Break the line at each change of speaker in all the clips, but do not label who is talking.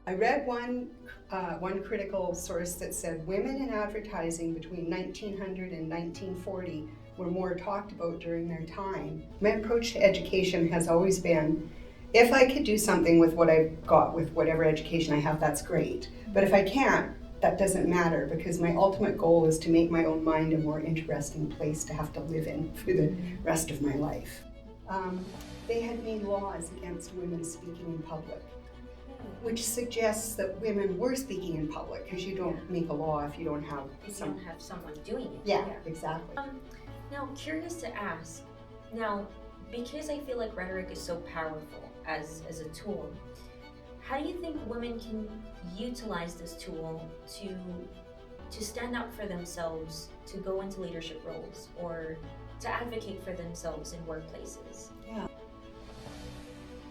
I read one critical source that said women in advertising between 1900 and 1940 were more talked about during their time. My approach to education has always been, if I could do something with what I've got, with whatever education I have, that's great. But if I can't, that doesn't matter, because my ultimate goal is to make my own mind a more interesting place to have to live in for the rest of my life. They had made laws against women speaking in public, which suggests that women were speaking in public, because you don't make a law if you don't have
someone doing it.
Yeah, exactly.
Now, curious to ask, because I feel like rhetoric is so powerful as a tool, how do you think women can utilize this tool to stand up for themselves, to go into leadership roles, or to advocate for themselves in workplaces?
Yeah.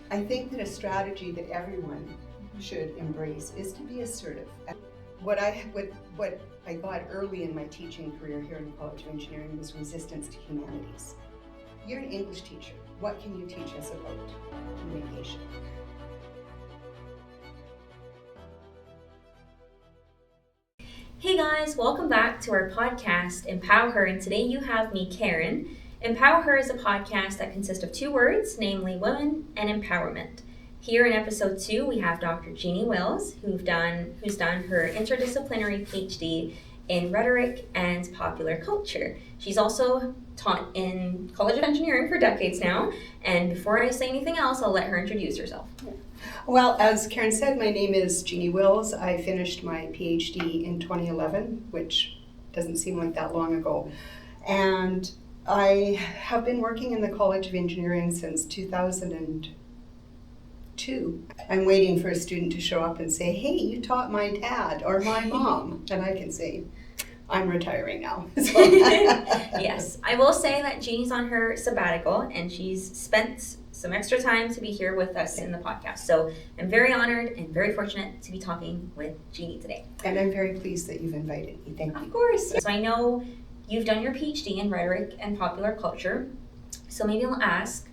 I think that a strategy that everyone should embrace is to be assertive. What I got early in my teaching career here in the College of Engineering was resistance to humanities. You're an English teacher. What can you teach us about communication?
Hey guys, welcome back to our podcast, Empower Her, and today you have me, Karen. Empower Her is a podcast that consists of two words, namely women and empowerment. Here in episode 2, we have Dr. Jeanie Wills, who's done her interdisciplinary PhD in rhetoric and popular culture. She's also taught in College of Engineering for decades now, and before I say anything else, I'll let her introduce herself.
Well, as Karen said, my name is Jeannie Wills. I finished my PhD in 2011, which doesn't seem like that long ago. And I have been working in the College of Engineering since 2002. I'm waiting for a student to show up and say, hey, you taught my dad or my mom. And I can say, I'm retiring now.
Yes, I will say that Jeannie's on her sabbatical and she's spent some extra time to be here with us in the podcast. So I'm very honored and very fortunate to be talking with Jeannie today.
And I'm very pleased that you've invited me. Thank you.
Of course. So I know you've done your PhD in rhetoric and popular culture. So maybe I'll ask,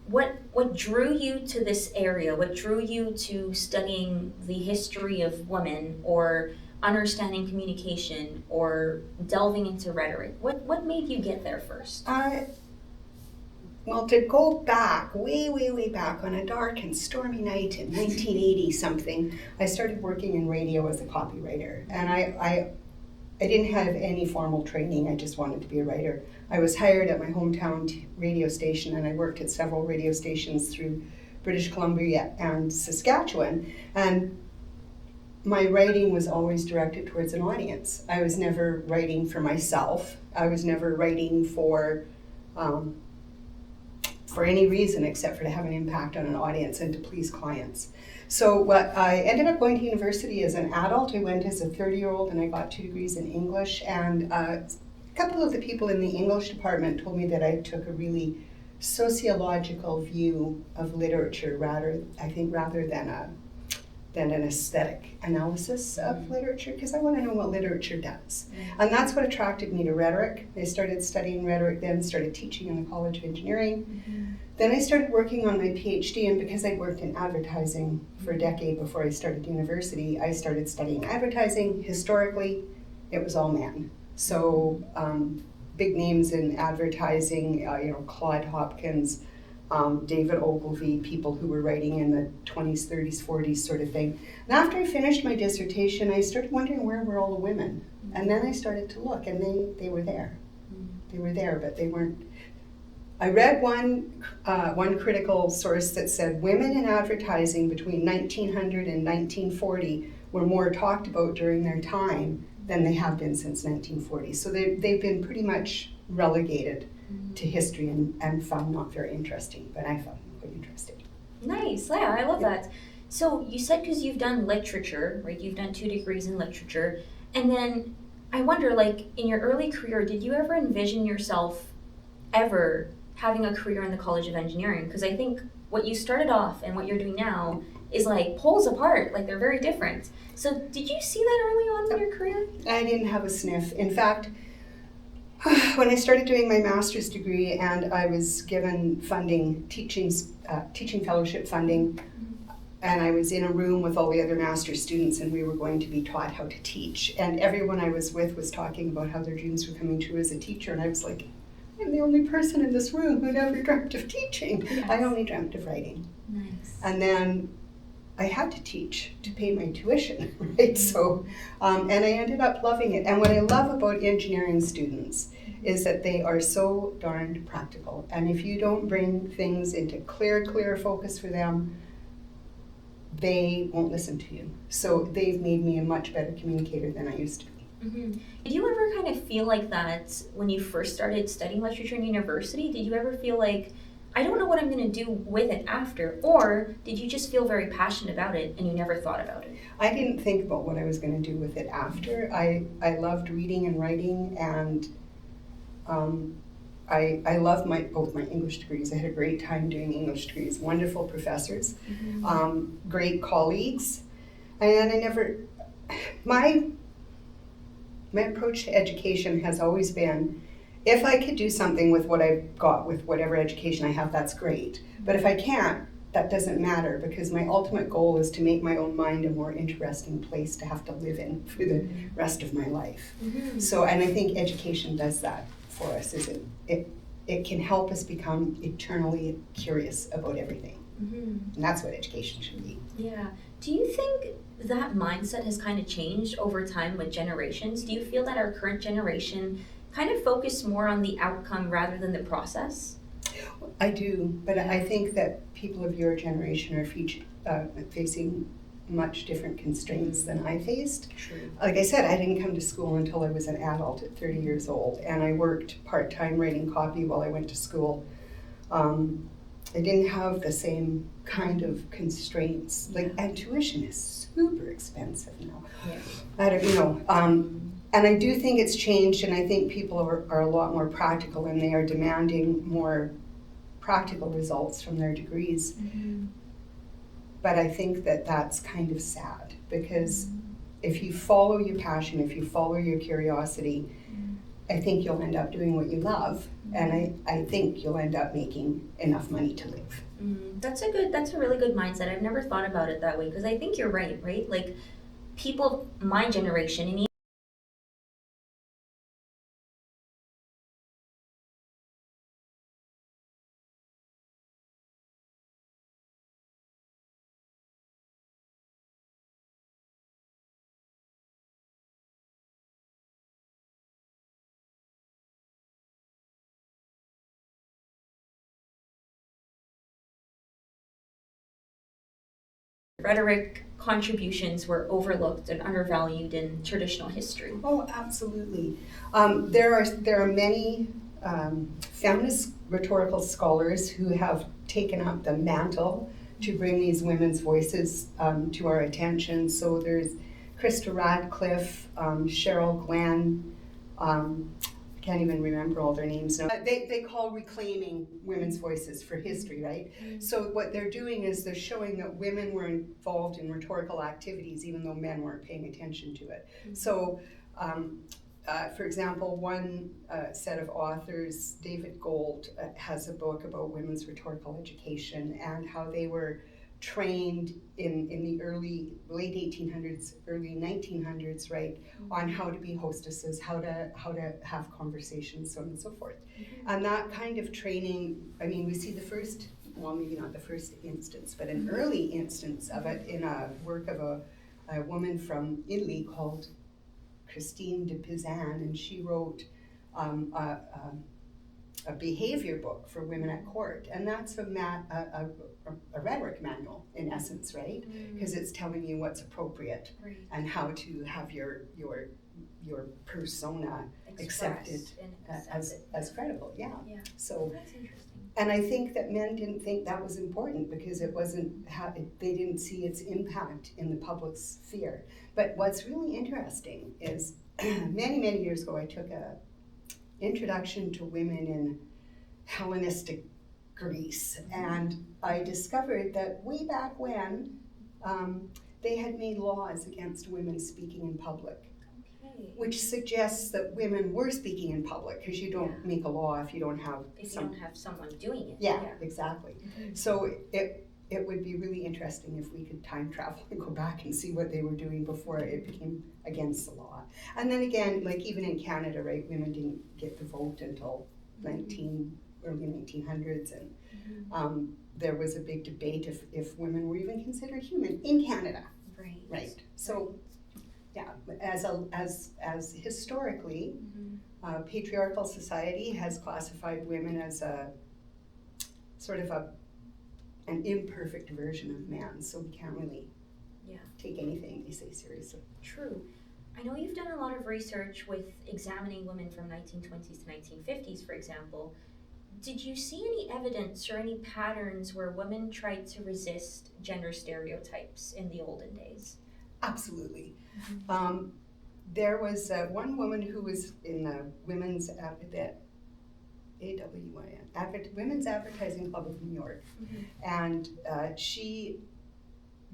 what drew you to this area? What drew you to studying the history of women, or understanding communication, or delving into rhetoric? What made you get there first?
Well, to go back, way back on a dark and stormy night in 1980 something, I started working in radio as a copywriter. And I didn't have any formal training, I just wanted to be a writer. I was hired at my hometown radio station, and I worked at several radio stations through British Columbia and Saskatchewan. And my writing was always directed towards an audience. I was never writing for myself. I was never writing for any reason except for to have an impact on an audience and to please clients. So I ended up going to university as an adult. I went as a 30-year-old and I got 2 degrees in English. And a couple of the people in the English department told me that I took a really sociological view of literature rather than an aesthetic analysis of literature, because I want to know what literature does. And that's what attracted me to rhetoric. I started studying rhetoric then, started teaching in the College of Engineering. Then I started working on my PhD, and because I'd worked in advertising for a decade before I started university, I started studying advertising. Historically, it was all men. So big names in advertising, Claude Hopkins, David Ogilvy, people who were writing in the 20s, 30s, 40s sort of thing. And after I finished my dissertation, I started wondering, where were all the women? And then I started to look, and they were there. They were there, but they weren't. I read one critical source that said women in advertising between 1900 and 1940 were more talked about during their time than they have been since 1940. So they've been pretty much relegated to history and found not very interesting, but I found them quite interesting.
Nice, yeah, I love that. So you said, because you've done literature, right? You've done 2 degrees in literature, and then I wonder, like, in your early career, did you ever envision yourself ever having a career in the College of Engineering? Because I think what you started off and what you're doing now is like poles apart, like they're very different. So did you see that early on in your career?
I didn't have a sniff. In fact, when I started doing my master's degree and I was given funding, teaching fellowship funding, and I was in a room with all the other master students, and we were going to be taught how to teach. And everyone I was with was talking about how their dreams were coming true as a teacher, and I was like, I'm the only person in this room who never dreamt of teaching.
Yes.
I only dreamt of writing.
Nice.
And then I had to teach to pay my tuition, right? So, and I ended up loving it. And what I love about engineering students is that they are so darned practical. And if you don't bring things into clear focus for them, they won't listen to you. So they've made me a much better communicator than I used to be.
Mm-hmm. Did you ever kind of feel like that when you first started studying literature in university? Did you ever feel like, I don't know what I'm going to do with it after? Or did you just feel very passionate about it and you never thought about it?
I didn't think about what I was going to do with it after. I loved reading and writing, and I love both my English degrees. I had a great time doing English degrees, wonderful professors, great colleagues, and I never, my approach to education has always been, if I could do something with what I've got, with whatever education I have, that's great. But if I can't, that doesn't matter, because my ultimate goal is to make my own mind a more interesting place to have to live in for the rest of my life. So, and I think education does that for us, is it can help us become eternally curious about everything. And that's what education should be.
Yeah. Do you think that mindset has kind of changed over time with generations? Do you feel that our current generation kind of focus more on the outcome rather than the process?
I do, but I think that people of your generation are facing much different constraints than I faced.
True.
Like I said, I didn't come to school until I was an adult at 30 years old, and I worked part-time writing copy while I went to school. I didn't have the same kind of constraints. And tuition is super expensive now.
Yeah.
I don't, and I do think it's changed, and I think people are a lot more practical, and they are demanding more practical results from their degrees. But I think that that's kind of sad, because if you follow your passion, if you follow your curiosity, I think you'll end up doing what you love, and I think you'll end up making enough money to live.
That's a really good mindset. I've never thought about it that way, because I think you're right? Like, people of my generation, and rhetoric contributions were overlooked and undervalued in traditional history.
Oh, absolutely. There are many feminist rhetorical scholars who have taken up the mantle to bring these women's voices to our attention. So there's Krista Radcliffe, Cheryl Glenn, I can't even remember all their names now. They call reclaiming women's voices for history, right? So what they're doing is they're showing that women were involved in rhetorical activities even though men weren't paying attention to it. So, for example, one set of authors, David Gold, has a book about women's rhetorical education and how they were trained in the late 1800s, early 1900s, right, on how to be hostesses, how to have conversations, so on and so forth. And that kind of training, I mean, we see the first, well, maybe not the first instance, but an early instance of it in a work of a woman from Italy called Christine de Pizan, and she wrote a behavior book for women at court, and that's a rhetoric manual in essence, right? Because it's telling you what's appropriate and how to have your persona accepted as credible. Yeah. So
that's interesting.
And I think that men didn't think that was important because it wasn't they didn't see its impact in the public sphere. But what's really interesting is many years ago I took a introduction to women in Hellenistic Greece, and I discovered that way back when they had made laws against women speaking in public, which suggests that women were speaking in public, because you don't make a law if you don't have
someone doing it.
Yeah, exactly. So it would be really interesting if we could time travel and go back and see what they were doing before it became against the law. And then again, like even in Canada, right, women didn't get to vote until early 1900s, and there was a big debate if women were even considered human in Canada. Right. So, yeah, as historically, patriarchal society has classified women as a sort of an imperfect version of man, so we can't really take anything they say seriously.
True. I know you've done a lot of research with examining women from 1920s to 1950s, for example. Did you see any evidence or any patterns where women tried to resist gender stereotypes in the olden days?
Absolutely. There was one woman who was in the Women's Women's Advertising Club of New York, and she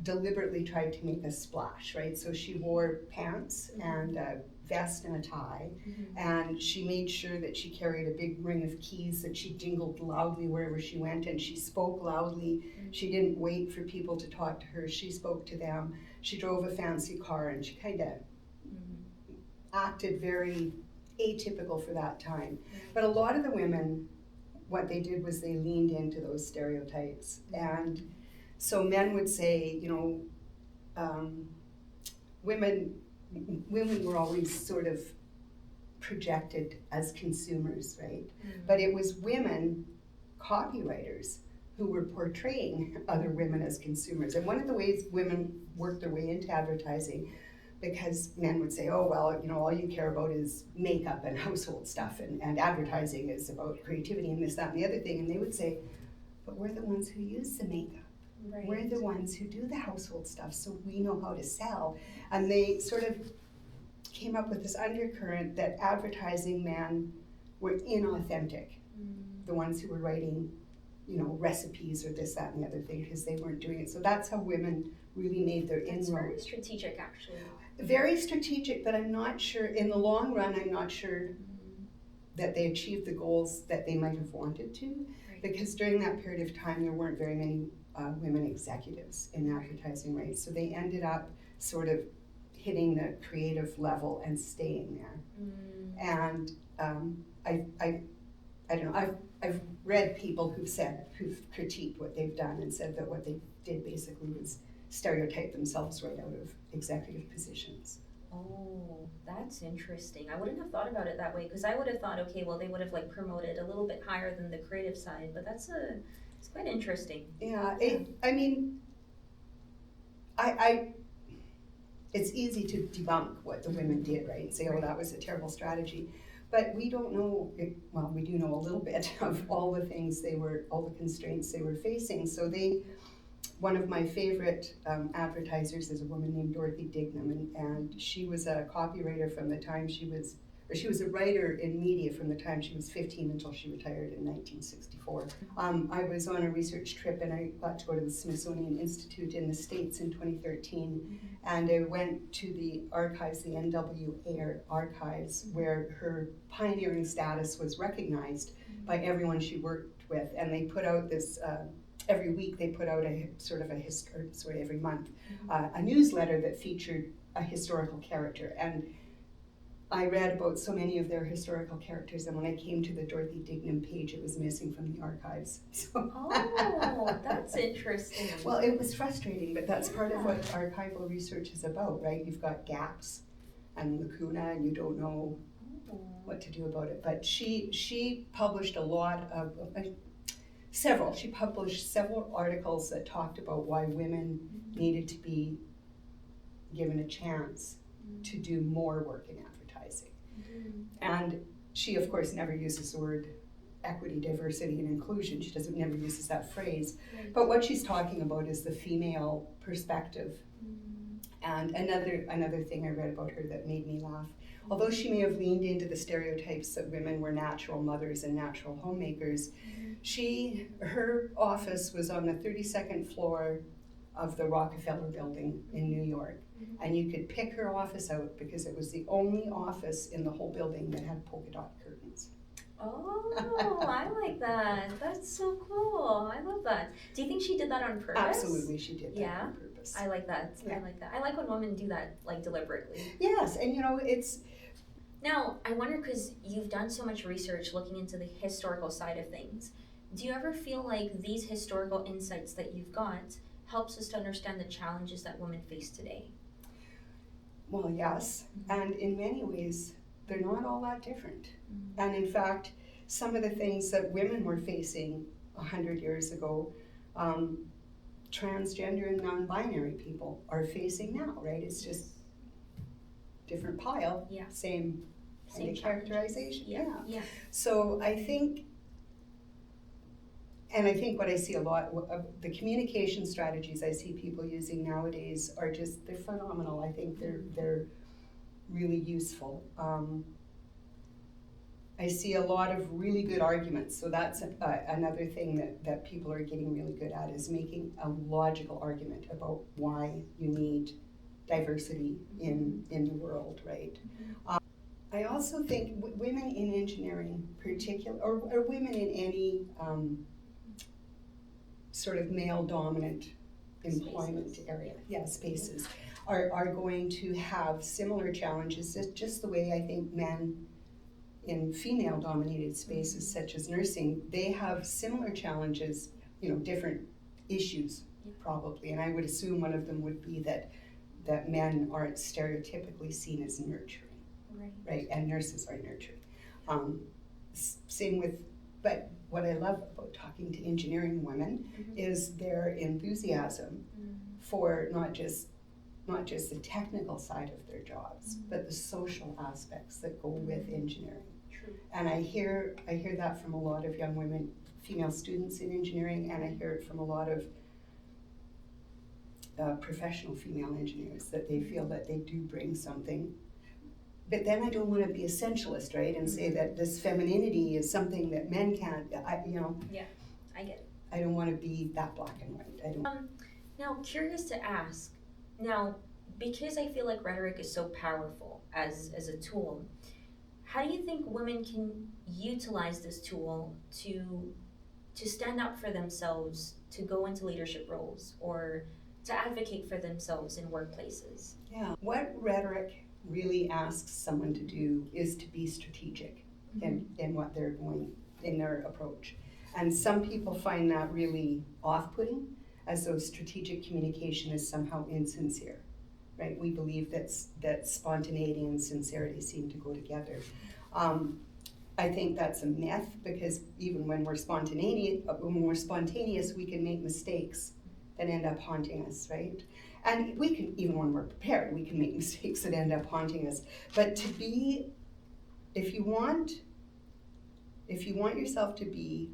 deliberately tried to make a splash, right? So she wore pants and a vest and a tie, and she made sure that she carried a big ring of keys that she jingled loudly wherever she went, and she spoke loudly. She didn't wait for people to talk to her. She spoke to them. She drove a fancy car, and she kind of acted very atypical for that time. But a lot of the women, what they did was they leaned into those stereotypes. And so men would say, women were always sort of projected as consumers, right? But it was women copywriters who were portraying other women as consumers. And one of the ways women worked their way into advertising, because men would say, oh, well, all you care about is makeup and household stuff, and advertising is about creativity and this, that, and the other thing. And they would say, but we're the ones who use the makeup. Right. We're the ones who do the household stuff, so we know how to sell. And they sort of came up with this undercurrent that advertising men were inauthentic, the ones who were writing, recipes or this, that, and the other thing, because they weren't doing it. So that's how women really made their inroads.
It's very strategic, actually.
Very strategic, but I'm not sure, in the long run, I'm not sure that they achieved the goals that they might have wanted to, because during that period of time, there weren't very many women executives in advertising, right? So they ended up sort of hitting the creative level and staying there. And I don't know, I've read people who've critiqued what they've done and said that what they did basically was stereotype themselves right out of executive positions.
Oh, that's interesting. I wouldn't have thought about it that way, because I would have thought, okay, well, they would have promoted a little bit higher than the creative side, but it's quite interesting.
Yeah, it's easy to debunk what the women did, right? And say, oh, that was a terrible strategy. But we don't know, we do know a little bit of all the constraints they were facing. So one of my favorite advertisers is a woman named Dorothy Dignam, and she was a copywriter from the time she was a writer in media from the time she was 15 until she retired in 1964. I was on a research trip, and I got to go to the Smithsonian Institute in the States in 2013, and I went to the archives, the NWA archives, where her pioneering status was recognized by everyone she worked with, and they put out this every week they put out every month, a newsletter that featured a historical character. And I read about so many of their historical characters, and when I came to the Dorothy Dignam page, it was missing from the archives. So
oh, that's interesting.
Well, it was frustrating, but that's part of what archival research is about, right? You've got gaps and lacuna, and you don't know what to do about it. But she published she published several articles that talked about why women needed to be given a chance to do more work in advertising. And she, of course, never uses the word equity, diversity, and inclusion. She never uses that phrase. But what she's talking about is the female perspective. And another thing I read about her that made me laugh, although she may have leaned into the stereotypes that women were natural mothers and natural homemakers, her office was on the 32nd floor of the Rockefeller Building in New York. And you could pick her office out because it was the only office in the whole building that had polka dot curtains.
Oh, I like that. That's so cool. I love that. Do you think she did that on purpose?
Absolutely, she did that
Yeah?
on purpose.
I like that.
Yeah.
I like that. I like when women do that, like, deliberately.
Yes, and it's...
Now, I wonder, because you've done so much research looking into the historical side of things, do you ever feel like these historical insights that you've got helps us to understand the challenges that women face today?
Well, yes, and in many ways, they're not all that different.
Mm-hmm.
And in fact, some of the things that women were facing 100 years ago, transgender and non-binary people are facing now, right? It's just different pile,
Yeah.
same kind of
Challenges.
characterization.
Yeah.
So I think what I see a lot of the communication strategies I see people using nowadays are they're phenomenal. I think they're really useful. I see a lot of really good arguments. So that's another thing that people are getting really good at, is making a logical argument about why you need diversity in the world, right? I also think women in engineering, or women in any sort of male-dominant employment area, spaces, are going to have similar challenges, just the way I think men in female-dominated spaces such as nursing, they have similar challenges, different issues probably, and I would assume one of them would be that men aren't stereotypically seen as nurturing, right? And nurses are nurturing. Same with, but what I love about talking to engineering women is their enthusiasm for not just the technical side of their jobs, but the social aspects that go with engineering.
True.
And I hear that from a lot of young women, female students in engineering, and I hear it from a lot of professional female engineers, that they feel that they do bring something. But then I don't want to be essentialist, right, and say that this femininity is something that men can't.
Yeah, I get it.
I don't want to be that black and white. I don't.
Now, curious to ask. Now, because I feel like rhetoric is so powerful as a tool, how do you think women can utilize this tool to stand up for themselves, to go into leadership roles, or to advocate for themselves in workplaces?
Yeah. What rhetoric really asks someone to do is to be strategic in what they're going, in their approach. And some people find that really off-putting, as though strategic communication is somehow insincere, right? We believe that spontaneity and sincerity seem to go together. I think that's a myth, because even when we're spontaneous, we can make mistakes that end up haunting us, right? And we can, even when we're prepared, we can make mistakes that end up haunting us. But if you want yourself to be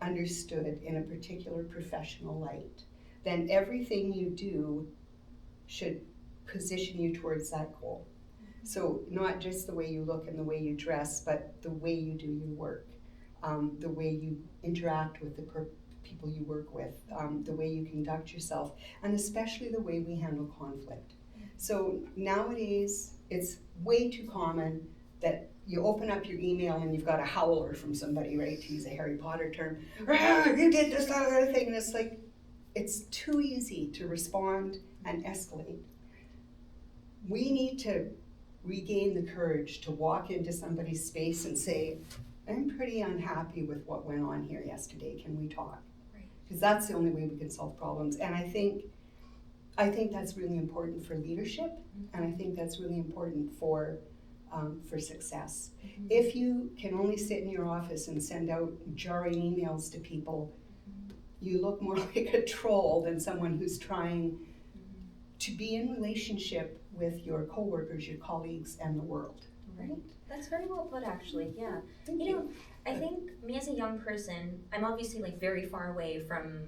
understood in a particular professional light, then everything you do should position you towards that goal. So not just the way you look and the way you dress, but the way you do your work, the way you interact with the people you work with, the way you conduct yourself, and especially the way we handle conflict. So nowadays, it's way too common that you open up your email and you've got a howler from somebody, right, to use a Harry Potter term. You did this, that, other thing, and it's like, it's too easy to respond and escalate. We need to regain the courage to walk into somebody's space and say, I'm pretty unhappy with what went on here yesterday. Can we talk? Because that's the only way we can solve problems. And I think that's really important for leadership, and I think that's really important for success. If you can only sit in your office and send out jarring emails to people, you look more like a troll than someone who's trying to be in relationship with your coworkers, your colleagues, and the world.
Right. That's very well put, actually. Yeah.
Thank
you
you.
know, I think me as a young person, I'm obviously like very far away from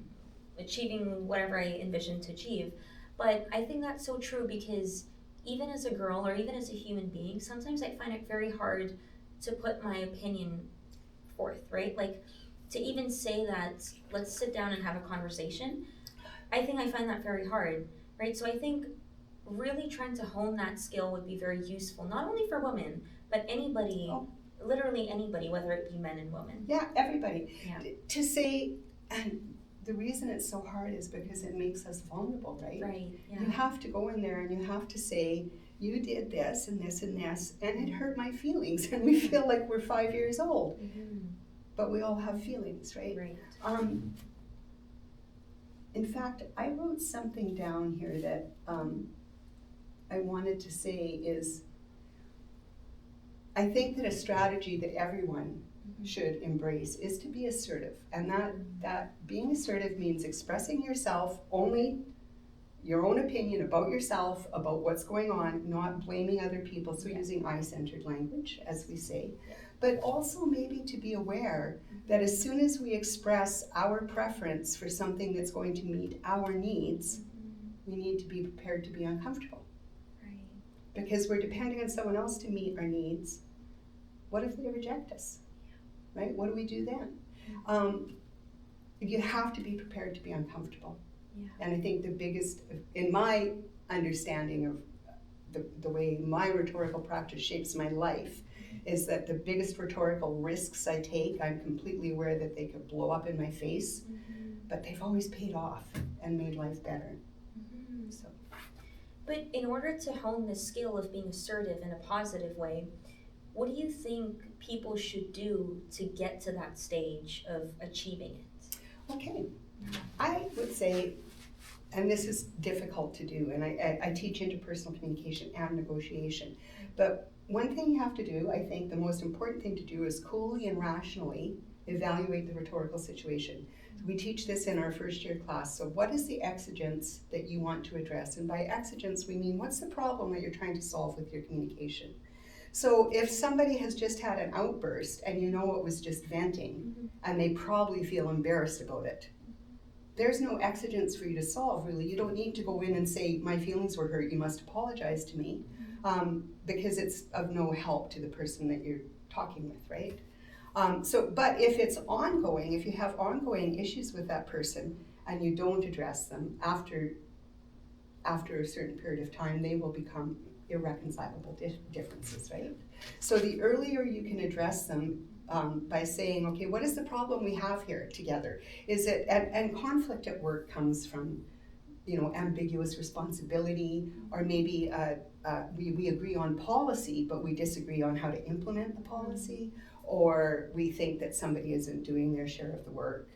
achieving whatever I envision to achieve. But I think that's so true, because even as a girl or even as a human being, sometimes I find it very hard to put my opinion forth, right? Like to even say that, let's sit down and have a conversation. I think I find that very hard, right? So I think really trying to hone that skill would be very useful, not only for women, but anybody literally anybody, whether it be men and women.
Yeah, everybody.
Yeah.
To say, and the reason it's so hard is because it makes us vulnerable, right?
Right. Yeah.
You have to go in there and you have to say, you did this and this and this, and it hurt my feelings, and we feel like we're 5 years old. But we all have feelings, right?
Right.
In fact, I wrote something down here that I wanted to say is, I think that a strategy that everyone should embrace is to be assertive. And that being assertive means expressing yourself, only your own opinion about yourself, about what's going on, not blaming other people, so using I-centered language, as we say. But also maybe to be aware that as soon as we express our preference for something that's going to meet our needs, we need to be prepared to be uncomfortable.
Right.
Because we're depending on someone else to meet our needs. What if they reject us? Right? What do we do then? You have to be prepared to be uncomfortable.
Yeah.
And I think the biggest, in my understanding of the way my rhetorical practice shapes my life, is that the biggest rhetorical risks I take, I'm completely aware that they could blow up in my face, but they've always paid off and made life better. So.
But in order to hone the skill of being assertive in a positive way, what do you think people should do to get to that stage of achieving it?
Okay, I would say, and this is difficult to do, and I teach interpersonal communication and negotiation, but one thing you have to do, I think the most important thing to do, is coolly and rationally evaluate the rhetorical situation. We teach this in our first year class. So what is the exigence that you want to address? And by exigence, we mean what's the problem that you're trying to solve with your communication? So if somebody has just had an outburst and you know it was just venting, and they probably feel embarrassed about it, there's no exigence for you to solve, really. You don't need to go in and say, my feelings were hurt, you must apologize to me, because it's of no help to the person that you're talking with, right? But if it's ongoing, if you have ongoing issues with that person and you don't address them, after a certain period of time, they will become irreconcilable differences, right? So the earlier you can address them by saying, okay, what is the problem we have here together? Is it, and conflict at work comes from, ambiguous responsibility, or maybe we agree on policy, but we disagree on how to implement the policy, or we think that somebody isn't doing their share of the work,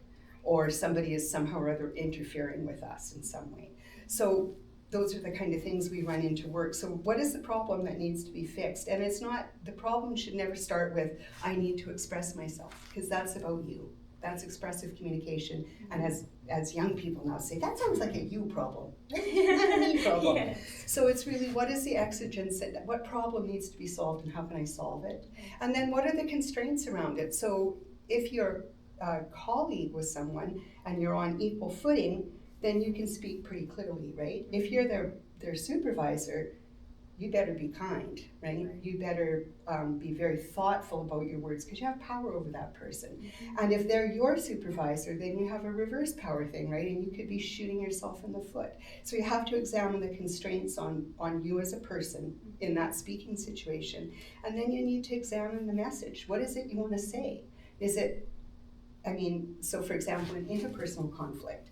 or somebody is somehow or other interfering with us in some way. So those are the kind of things we run into work. So what is the problem that needs to be fixed? And it's not, the problem should never start with, I need to express myself, because that's about you. That's expressive communication. And as young people now say, that sounds like a you problem, not a me problem. Yes. So it's really, what is the exigence, what problem needs to be solved, and how can I solve it? And then what are the constraints around it? So if you're a colleague with someone and you're on equal footing, then you can speak pretty clearly, right? If you're their supervisor, you better be kind, right? You better be very thoughtful about your words, because you have power over that person. And if they're your supervisor, then you have a reverse power thing, right? And you could be shooting yourself in the foot. So you have to examine the constraints on you as a person in that speaking situation. And then you need to examine the message. What is it you want to say? Is it, so for example, in interpersonal conflict,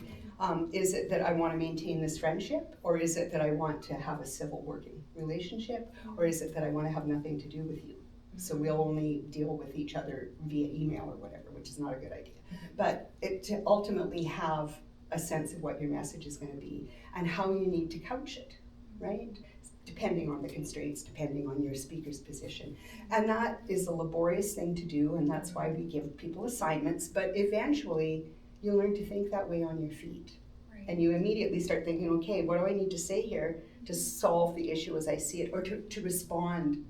is it that I want to maintain this friendship, or is it that I want to have a civil working relationship, or is it that I want to have nothing to do with you? So we'll only deal with each other via email or whatever, which is not a good idea. But to ultimately have a sense of what your message is going to be and how you need to couch it, right? Depending on the constraints, depending on your speaker's position. And that is a laborious thing to do, and that's why we give people assignments, but eventually you learn to think that way on your feet. Right. And you immediately start thinking, okay, what do I need to say here to solve the issue as I see it, or to respond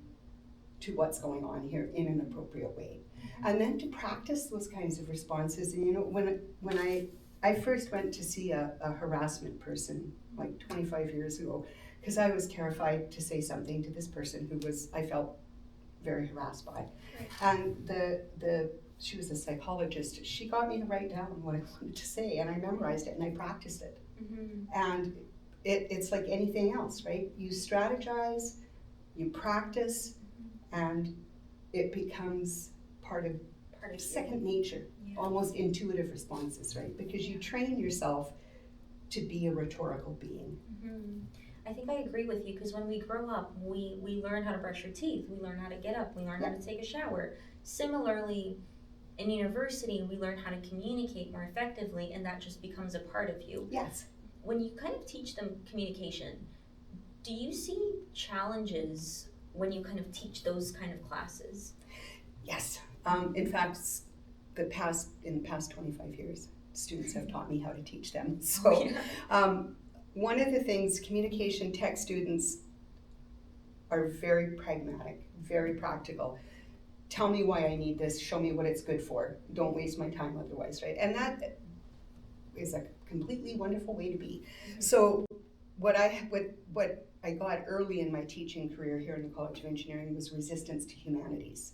to what's going on here in an appropriate way. And then to practice those kinds of responses. And when I first went to see a harassment person like 25 years ago, because I was terrified to say something to this person who I felt very harassed by. Right. And she was a psychologist. She got me to write down what I wanted to say, and I memorized it and I practiced it. And it's like anything else, right? You strategize, you practice, and it becomes part of second nature, almost intuitive responses, right? Because you train yourself to be a rhetorical being.
I think I agree with you, because when we grow up, we learn how to brush our teeth, we learn how to get up, we learn how to take a shower. Similarly, in university, we learn how to communicate more effectively, and that just becomes a part of you.
Yes.
When you kind of teach them communication, do you see challenges when you kind of teach those kind of classes?
Yes. In fact, in the past 25 years, students have taught me how to teach them. So one of the things, communication tech students are very pragmatic, very practical. Tell me why I need this, show me what it's good for. Don't waste my time otherwise, right? And that is a completely wonderful way to be. So what I got early in my teaching career here in the College of Engineering was resistance to humanities.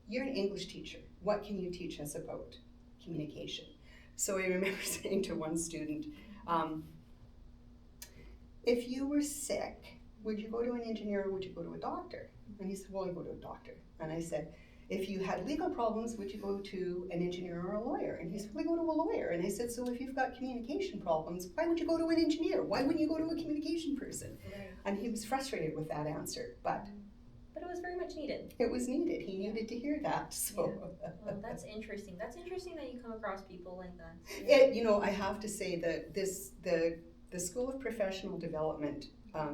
You're an English teacher. What can you teach us about communication? So I remember saying to one student, if you were sick, would you go to an engineer or would you go to a doctor? And he said, well, I go to a doctor. And I said, if you had legal problems, would you go to an engineer or a lawyer? And he said, well, I go to a lawyer. And I said, so if you've got communication problems, why would you go to an engineer? Why wouldn't you go to a communication person?
Right.
And he was frustrated with that answer, but
it was very much needed.
It was needed. He needed to hear that. So
well, that's interesting. That's interesting that you come across people like that.
I have to say that the School of Professional Development,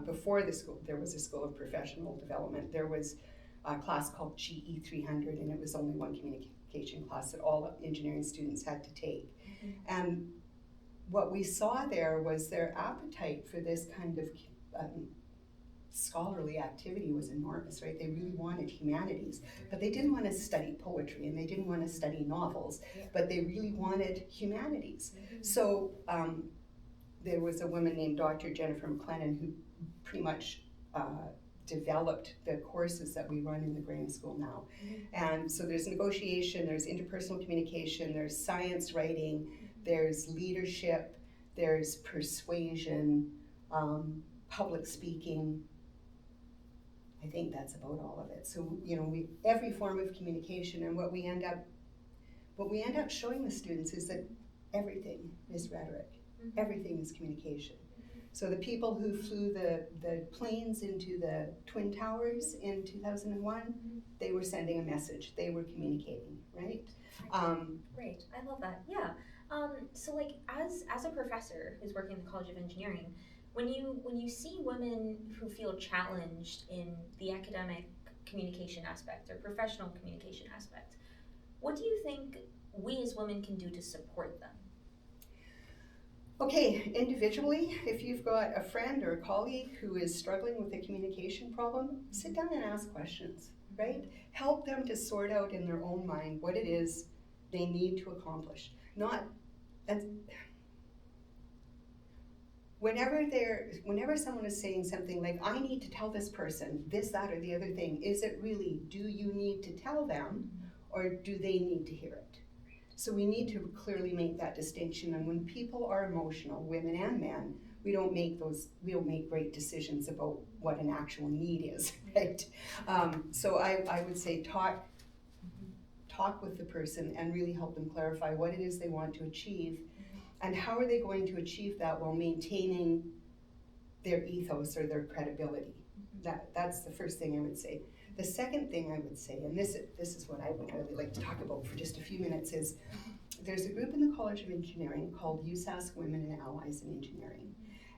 before the school, there was a School of Professional Development. There was a class called GE 300, and it was only one communication class that all engineering students had to take. And what we saw there was their appetite for this kind of scholarly activity was enormous, right? They really wanted humanities, but they didn't want to study poetry and they didn't want to study novels, but they really wanted humanities. So there was a woman named Dr. Jennifer McLennan who pretty much developed the courses that we run in the Graham School now. And so there's negotiation, there's interpersonal communication, there's science writing, there's leadership, there's persuasion, public speaking. I think that's about all of it. So, every form of communication, and what we end up showing the students is that everything is rhetoric. Everything is communication. So the people who flew the planes into the Twin Towers in 2001, they were sending a message. They were communicating, right?
Great. I love that. Yeah. So like as a professor who's working in the College of Engineering, when you see women who feel challenged in the academic communication aspect or professional communication aspect, what do you think we as women can do to support them?
Okay, individually, if you've got a friend or a colleague who is struggling with a communication problem, sit down and ask questions, right? Help them to sort out in their own mind what it is they need to accomplish. Whenever someone is saying something like, I need to tell this person this, that, or the other thing, is it really, do you need to tell them, or do they need to hear it? So we need to clearly make that distinction. And when people are emotional, women and men, we don't make great decisions about what an actual need is, right? So I would say talk with the person and really help them clarify what it is they want to achieve, and how are they going to achieve that while maintaining their ethos or their credibility. That's the first thing I would say. The second thing I would say, and this is what I would really like to talk about for just a few minutes, is there's a group in the College of Engineering called USask Women and Allies in Engineering.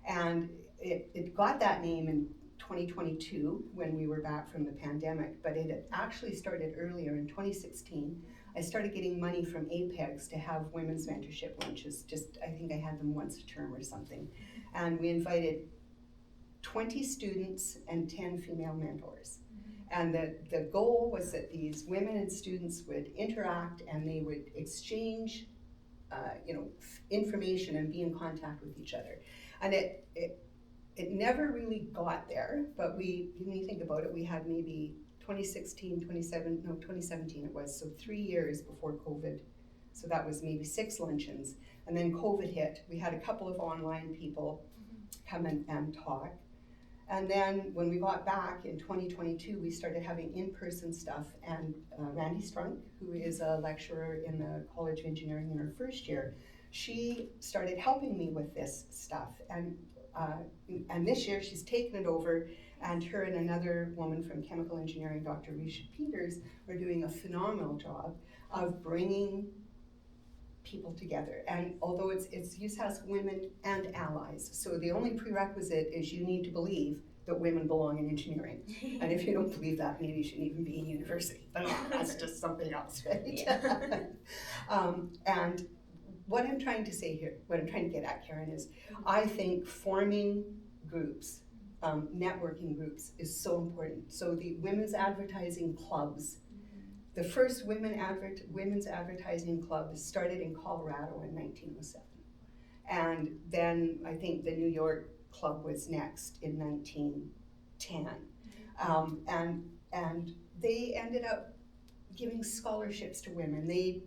And it got that name in 2022 when we were back from the pandemic, but it had actually started earlier in 2016. I started getting money from Apex to have women's mentorship lunches. I think I had them once a term or something. And we invited 20 students and 10 female mentors. And the goal was that these women and students would interact and they would exchange information and be in contact with each other. And it never really got there, but when you think about it, we had maybe 2017 it was, so 3 years before COVID. So that was maybe 6 luncheons. And then COVID hit. We had a couple of online people come and talk. And then when we got back in 2022, we started having in-person stuff, and Randy Strunk, who is a lecturer in the College of Engineering in her first year, she started helping me with this stuff. And this year she's taken it over, and her and another woman from chemical engineering, Dr. Risha Peters, are doing a phenomenal job of bringing people together. And although it's USAS women and allies, so the only prerequisite is you need to believe that women belong in engineering. And if you don't believe that, maybe you shouldn't even be in university. But that's just something else, right?
Yeah.
And what I'm trying to say here, what I'm trying to get at, Karen, is I think forming groups, networking groups, is so important. So the women's advertising clubs, the first women's advertising club started in Colorado in 1907. And then I think the New York club was next in 1910. And they ended up giving scholarships to women. They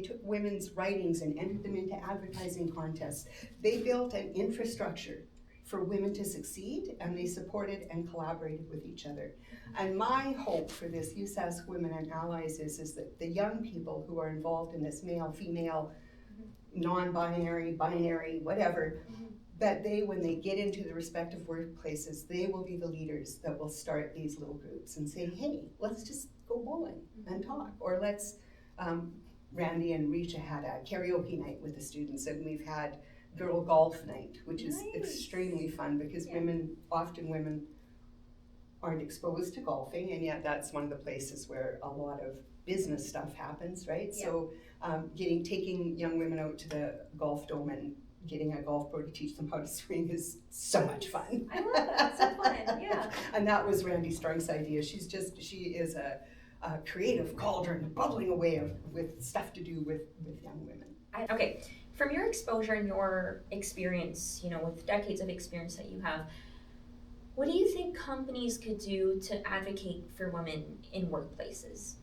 took women's writings and entered them into advertising contests. They built an infrastructure for women to succeed, and they supported and collaborated with each other. And my hope for this USAS Women and Allies is that the young people who are involved in this male, female, non-binary, binary, whatever, that they, when they get into the respective workplaces, they will be the leaders that will start these little groups and say, hey, let's just go bowling and talk. Or let's, Randy and Risha had a karaoke night with the students, and we've had girl golf night, which is extremely fun because women aren't exposed to golfing, and yet that's one of the places where a lot of business stuff happens, right? Yeah. So taking young women out to the golf dome and getting a golf pro to teach them how to swing is so much fun.
I love that, so fun, yeah.
And that was Randy Strunk's idea. She is a creative cauldron bubbling away with stuff to do with young women.
Okay, from your exposure and your experience, with decades of experience that you have, what do you think companies could do to advocate for women in workplaces?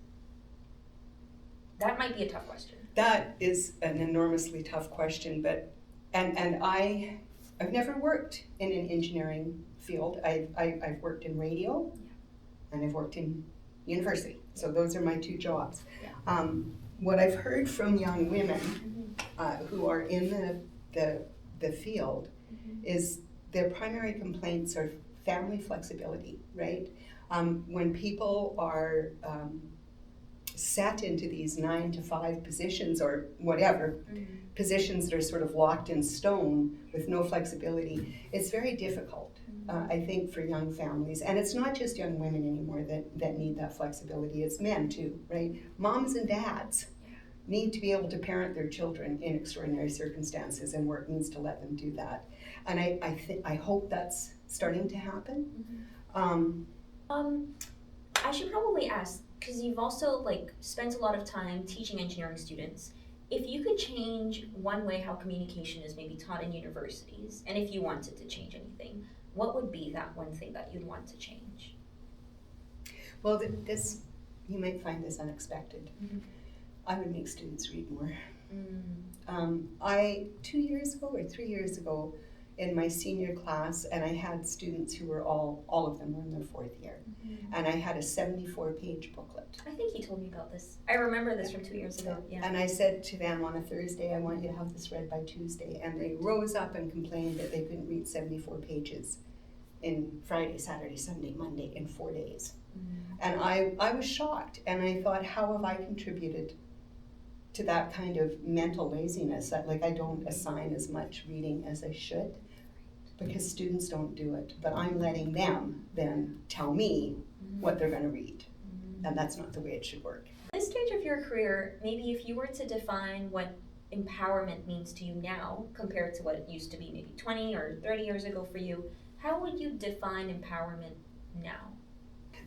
That might be a tough question.
That is an enormously tough question, but I've never worked in an engineering field. I've worked in radio, and I've worked in university. So those are my two jobs. Yeah. What I've heard from young women who are in the field is their primary complaints are family flexibility, right? When people are set into these 9 to 5 positions or whatever, positions that are sort of locked in stone with no flexibility, it's very difficult, I think, for young families. And it's not just young women anymore that need that flexibility, it's men too, right? Moms and dads need to be able to parent their children in extraordinary circumstances, and work needs to let them do that. And I hope that's starting to happen.
I should probably ask, because you've also spent a lot of time teaching engineering students, if you could change one way how communication is maybe taught in universities, and if you wanted to change anything, what would be that one thing that you'd want to change?
Well, this, you might find this unexpected. I would make students read more. 2 years ago or 3 years ago, in my senior class, and I had students who were all of them were in their 4th year, and I had a 74-page booklet.
I think you told me about this. I remember this from 2 years ago. Yeah.
And I said to them on a Thursday, I want you to have this read by Tuesday, and they rose up and complained that they couldn't read 74 pages in Friday, Saturday, Sunday, Monday in 4 days. And I was shocked, and I thought, how have I contributed to that kind of mental laziness, that I don't assign as much reading as I should, because students don't do it, but I'm letting them then tell me what they're going to read, and that's not the way it should work.
At this stage of your career, maybe if you were to define what empowerment means to you now compared to what it used to be maybe 20 or 30 years ago for you, how would you define empowerment now?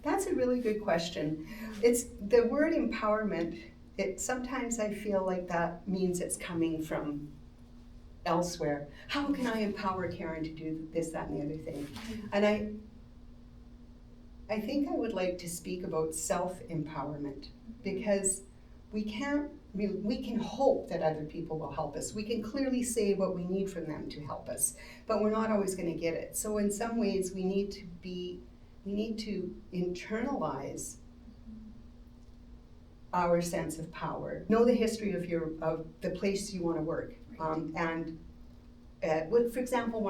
That's a really good question. It's the word empowerment. Sometimes I feel like that means it's coming from elsewhere. How can I empower Karen to do this, that, and the other thing? And I think I would like to speak about self-empowerment, because we can't we can hope that other people will help us. We can clearly say what we need from them to help us, but we're not always going to get it. So in some ways, we need to internalize our sense of power. Know the history of the place you want to work, for example,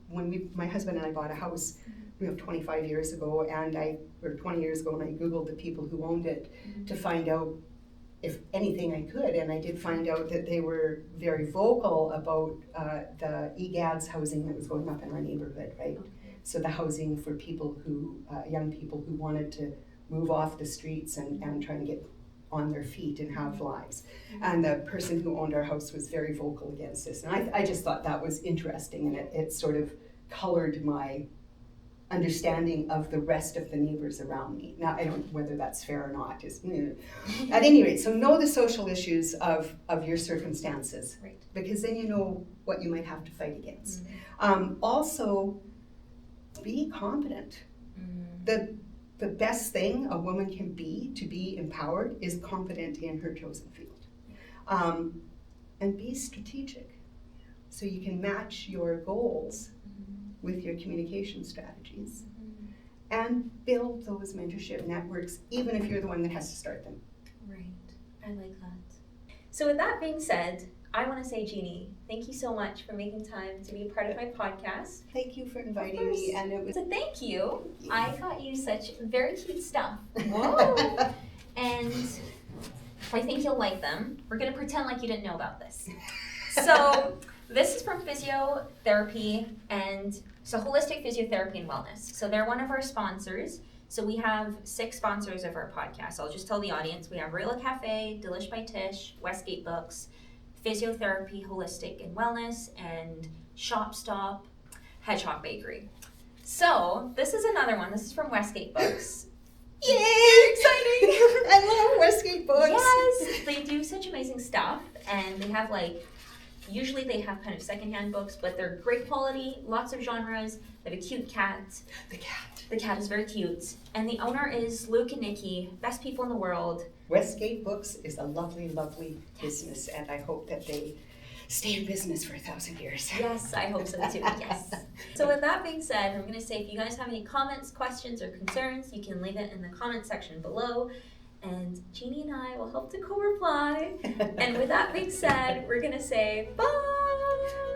when my husband and I bought a house, 25 years ago, or 20 years ago, and I Googled the people who owned it to find out if anything I could, and I did find out that they were very vocal about the EGADS housing that was going up in our neighborhood, right? Okay. So the housing for people young people who wanted to move off the streets and try and get on their feet and have lives. And the person who owned our house was very vocal against this. And I just thought that was interesting, and it sort of colored my understanding of the rest of the neighbors around me. Now, I don't know whether that's fair or not. At any rate, so know the social issues of your circumstances, right? Because then you know what you might have to fight against. Also, be competent. The best thing a woman can be to be empowered is competent in her chosen field. And be strategic. So you can match your goals with your communication strategies and build those mentorship networks, even if you're the one that has to start them.
Right. I like that. So with that being said, I want to say, Jeannie, thank you so much for making time to be a part of my podcast.
Thank you for inviting me. And it was
so thank you. Yeah. I got you such very cute stuff. Whoa. And I think you'll like them. We're going to pretend like you didn't know about this. So this is from physiotherapy, and so holistic physiotherapy and wellness. So they're one of our sponsors. So we have 6 sponsors of our podcast. I'll just tell the audience. We have Rayla Cafe, Delish by Tish, Westgate Books, Physiotherapy, Holistic and Wellness, and Shop Stop, Hedgehog Bakery. So this is another one. This is from Westgate Books.
Yay! Exciting! I love Westgate Books.
Yes, they do such amazing stuff, and they have usually they have kind of secondhand books, but they're great quality, lots of genres. They have a cute cat. The cat is very cute. And the owner is Luke and Nikki, best people in the world.
Westgate Books is a lovely, lovely business, and I hope that they stay in business for 1,000 years.
Yes, I hope so too, yes. So with that being said, I'm going to say if you guys have any comments, questions, or concerns, you can leave it in the comment section below. And Jeannie and I will help to co-reply. And with that being said, we're going to say bye!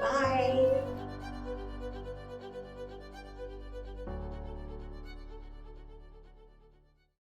Bye!